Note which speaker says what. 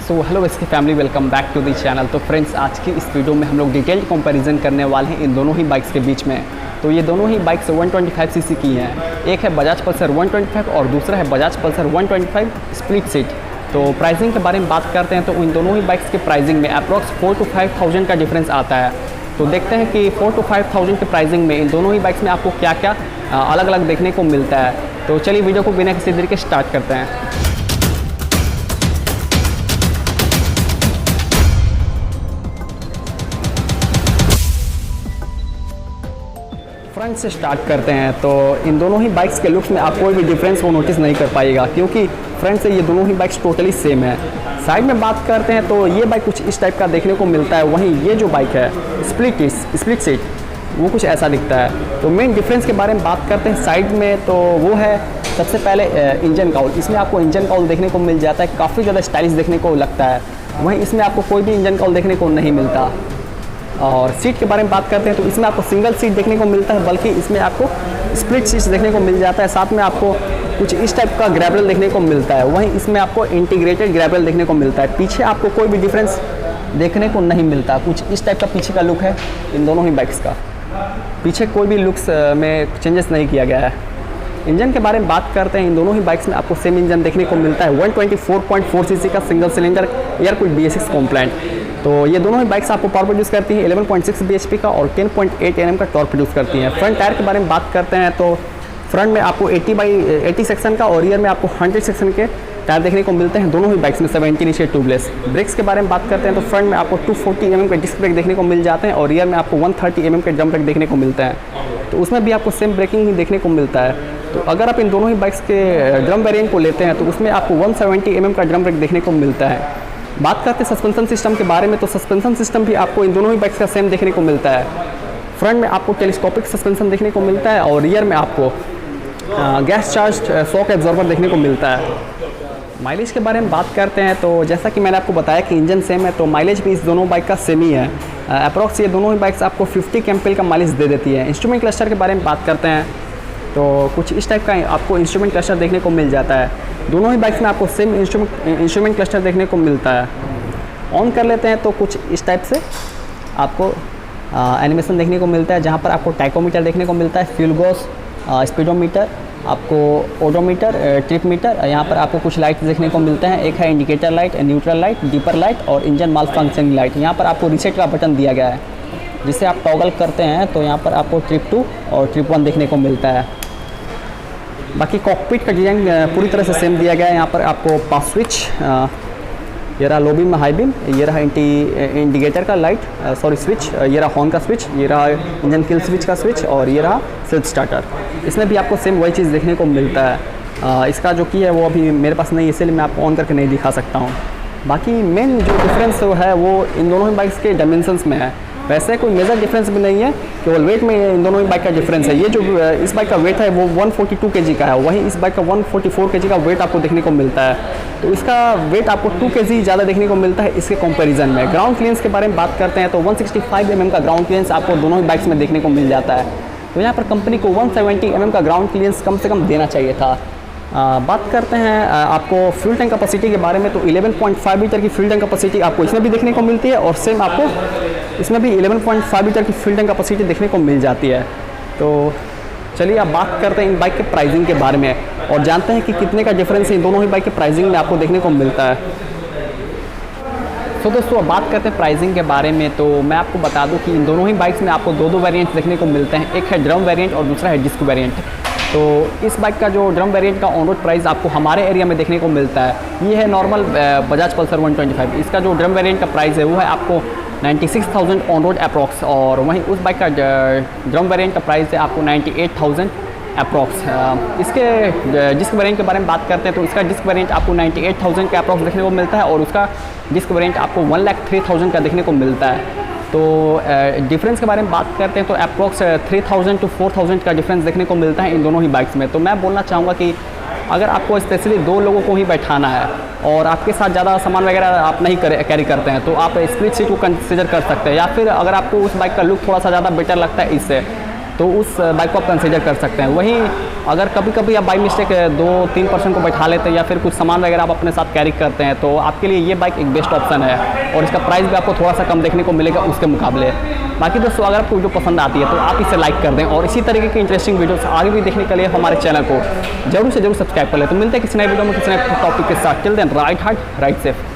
Speaker 1: सो hello इसकी family, welcome back to the channel. तो friends, आज की इस वीडियो में हम लोग डिटेल्ड कंपैरिजन करने वाले हैं इन दोनों ही बाइक्स के बीच में। तो ये दोनों ही बाइक्स 125 सीसी की हैं। एक है बजाज पल्सर 125 और दूसरा है बजाज पल्सर 125 स्प्लिट सीट। तो प्राइसिंग के बारे में बात करते हैं तो इन दोनों ही बाइक्स के प्राइसिंग में अप्रॉक्स 4 to 5,000 का डिफरेंस आता है। तो देखते हैं कि 4 to 5,000 के प्राइसिंग में इन दोनों ही बाइक्स में आपको क्या क्या अलग अलग देखने को मिलता है। तो चलिए वीडियो को बिना किसी देरी के स्टार्ट करते हैं। फ्रंट से स्टार्ट करते हैं तो इन दोनों ही बाइक्स के लुक्स में आप कोई भी डिफरेंस को नोटिस नहीं कर पाएगा, क्योंकि फ्रंट से ये दोनों ही बाइक्स टोटली सेम है। साइड में बात करते हैं तो ये बाइक कुछ इस टाइप का देखने को मिलता है, वहीं ये जो बाइक है स्प्लिट सीट वो कुछ ऐसा दिखता है। तो मेन डिफरेंस के बारे में बात करते हैं साइड में, तो वो है सबसे पहले इंजन काउल। इसमें आपको इंजन काउल देखने को मिल जाता है, काफ़ी ज़्यादा स्टाइलिश देखने को लगता है। वहीं इसमें आपको कोई भी इंजन काउल देखने को नहीं मिलता। और सीट के बारे में बात करते हैं तो इसमें आपको सिंगल सीट देखने को मिलता है, बल्कि इसमें आपको स्प्लिट सीट्स देखने को मिल जाता है। साथ में आपको कुछ इस टाइप का ग्रैबल देखने को मिलता है, वहीं इसमें आपको इंटीग्रेटेड ग्रैबल देखने को मिलता है। पीछे आपको कोई भी डिफरेंस देखने को नहीं मिलता। कुछ इस टाइप का पीछे का लुक है इन दोनों ही बाइक्स का। पीछे कोई भी लुक्स में चेंजेस नहीं किया गया है। इंजन के बारे में बात करते हैं, इन दोनों ही बाइक्स में आपको सेम इंजन देखने को मिलता है। 124.4 सीसी का single cylinder air cooled BS6 compliant. तो ये दोनों ही बाइक्स आपको पावर प्रोड्यूस करती हैं 11.6 bhp का और 10.8 Nm का टॉर्क प्रोड्यूस करती हैं। फ्रंट टायर के बारे में बात करते हैं तो फ्रंट में आपको 80/80 सेक्शन का और रियर में आपको 100 सेक्शन के टायर देखने को मिलते हैं दोनों ही बाइक्स में 17 इंच ट्यूबलेस। ब्रेक्स के बारे में बात करते हैं तो फ्रंट में आपको 240 mm के डिस्क ब्रेक देखने को मिल जाते हैं और रियर में आपको 130 mm के ड्रम ब्रेक देखने को मिलते हैं। तो उसमें भी आपको सेम ब्रेकिंग ही देखने को मिलता है। तो अगर आप इन दोनों ही बाइक्स के ड्रम वेरिएंट को लेते हैं तो उसमें आपको 170 mm का ड्रम ब्रेक देखने को मिलता है। बात करते हैं सस्पेंशन सिस्टम के बारे में, तो सस्पेंशन सिस्टम भी आपको इन दोनों ही बाइक्स का सेम देखने को मिलता है। फ्रंट में आपको टेलीस्कोपिक सस्पेंशन देखने को मिलता है और रियर में आपको गैस चार्ज शॉक एब्जॉर्बर देखने को मिलता है। माइलेज के बारे में बात करते हैं तो जैसा कि मैंने आपको बताया कि इंजन सेम है, तो माइलेज भी इस दोनों बाइक का सेम ही है। अप्रॉक्स ये दोनों ही बाइक्स आपको 50 kmpl का माइलेज दे देती है। इंस्ट्रूमेंट क्लस्टर के बारे में बात करते हैं तो कुछ इस टाइप का आपको इंस्ट्रूमेंट क्लस्टर देखने को मिल जाता है। दोनों ही बाइक्स में आपको सेम इंस्ट्रूमेंट क्लस्टर देखने को मिलता है। ऑन कर लेते हैं तो कुछ इस टाइप से आपको एनिमेशन देखने को मिलता है, जहाँ पर आपको टाइकोमीटर देखने को मिलता है, फ्यूल गॉज, स्पीडोमीटर, आपको ओडोमीटर, ट्रिप मीटर। यहाँ पर आपको कुछ लाइट देखने को मिलते हैं। एक है indicator light, neutral light, deeper light और इंजन माल फंक्शनिंग लाइट। यहाँ पर आपको रीसेट का बटन दिया गया है, जिसे आप टॉगल करते हैं तो यहाँ पर आपको ट्रिप 2 और ट्रिप 1 देखने को मिलता है। बाकी कॉकपिट का डिज़ाइन पूरी तरह से सेम दिया गया है। यहाँ पर आपको पास स्विच, ये रहा लो बीम हाई बीम, ये रहा इंडिकेटर का लाइट स्विच, ये रहा हॉर्न का स्विच, ये रहा इंजन किल स्विच का स्विच और ये रहा सेल्फ स्टार्टर। इसमें भी आपको सेम वही चीज़ देखने को मिलता है। इसका जो की है वो अभी मेरे पास नहीं, इसलिए मैं आपको ऑन करके नहीं दिखा सकता हूँ। बाकी मेन जो डिफरेंस है वो इन दोनों ही बाइक्स के डायमेंशंस में है। वैसे कोई मेजर डिफरेंस भी नहीं है, केवल वेट में इन दोनों ही बाइक का डिफरेंस है। ये जो इस बाइक का वेट है वो 142 kg का है, वहीं इस बाइक का 144 kg का वेट आपको देखने को मिलता है। तो इसका वेट आपको 2 kg ज़्यादा देखने को मिलता है इसके कंपैरिजन में। ग्राउंड क्लियरेंस के बारे में बात करते हैं तो 165 mm का ग्राउंड क्लियरेंस आपको दोनों ही बाइक्स में देखने को मिल जाता है। तो यहाँ पर कंपनी को 170 mm का ग्राउंड क्लियरेंस कम से कम देना चाहिए था। बात करते हैं आपको फ्यूल टैंक कैपेसिटी के बारे में, तो 11.5 लीटर की फ्यूल टैंक कैपेसिटी आपको इसमें भी देखने को मिलती है और सेम आपको इसमें भी 11.5 लीटर की फ्यूल टैंक कैपेसिटी देखने को मिल जाती है। तो चलिए अब बात करते हैं इन बाइक के प्राइसिंग के बारे में और जानते हैं कि कितने का डिफरेंस इन दोनों ही बाइक के प्राइसिंग में आपको देखने को मिलता है। तो दोस्तों अब बात करते हैं प्राइसिंग के बारे में, तो मैं आपको बता दूं कि इन दोनों ही बाइक्स में आपको दो वेरिएंट्स देखने को मिलते हैं। एक है ड्रम वेरिएंट और दूसरा है डिस्क वेरिएंट। तो इस बाइक का जो ड्रम वेरिएंट का ऑन रोड प्राइस आपको हमारे एरिया में देखने को मिलता है, ये है नॉर्मल बजाज पल्सर 125। इसका जो ड्रम वेरिएंट का प्राइस है वो है आपको 96,000 ऑन रोड अप्रॉक्स, और वहीं उस बाइक का ड्रम वेरिएंट का प्राइस है आपको 98,000 अप्रॉक्स। इसके डिस्क वेरिएंट के बारे में बात करते हैं तो इसका डिस्क वेरिएंट आपको 98,000 के अप्रॉक्स देखने को मिलता है और उसका डिस्क वेरिएंट आपको 1,03,000 का देखने को मिलता है। तो डिफरेंस के बारे में बात करते हैं तो अप्रॉक्स 3,000 to 4,000 का डिफरेंस देखने को मिलता है इन दोनों ही बाइक्स में। तो मैं बोलना चाहूँगा कि अगर आपको स्पेशली 2 लोगों को ही बैठाना है और आपके साथ ज़्यादा सामान वगैरह आप नहीं कैरी करते हैं तो आप स्प्लिट सीट को कंसिडर कर सकते हैं, या फिर अगर आपको उस बाइक का लुक थोड़ा सा ज़्यादा बेटर लगता है इससे तो उस बाइक को आप कंसिडर कर सकते हैं। वहीं अगर कभी कभी आप बाई मिस्टेक 2-3 पर्सन को बैठा लेते हैं या फिर कुछ सामान वगैरह आप अपने साथ कैरी करते हैं तो आपके लिए ये बाइक एक बेस्ट ऑप्शन है और इसका प्राइस भी आपको थोड़ा सा कम देखने को मिलेगा उसके मुकाबले। बाकी दोस्तों अगर आपको वीडियो पसंद आती है तो आप इसे लाइक कर दें और इसी तरीके की इंटरेस्टिंग वीडियोस आगे भी देखने के लिए हमारे चैनल को जरूर से जरूर सब्सक्राइब कर लें। तो मिलते हैं किसी नए वीडियो में किसी नए टॉपिक के साथ। Till then right heart right safe.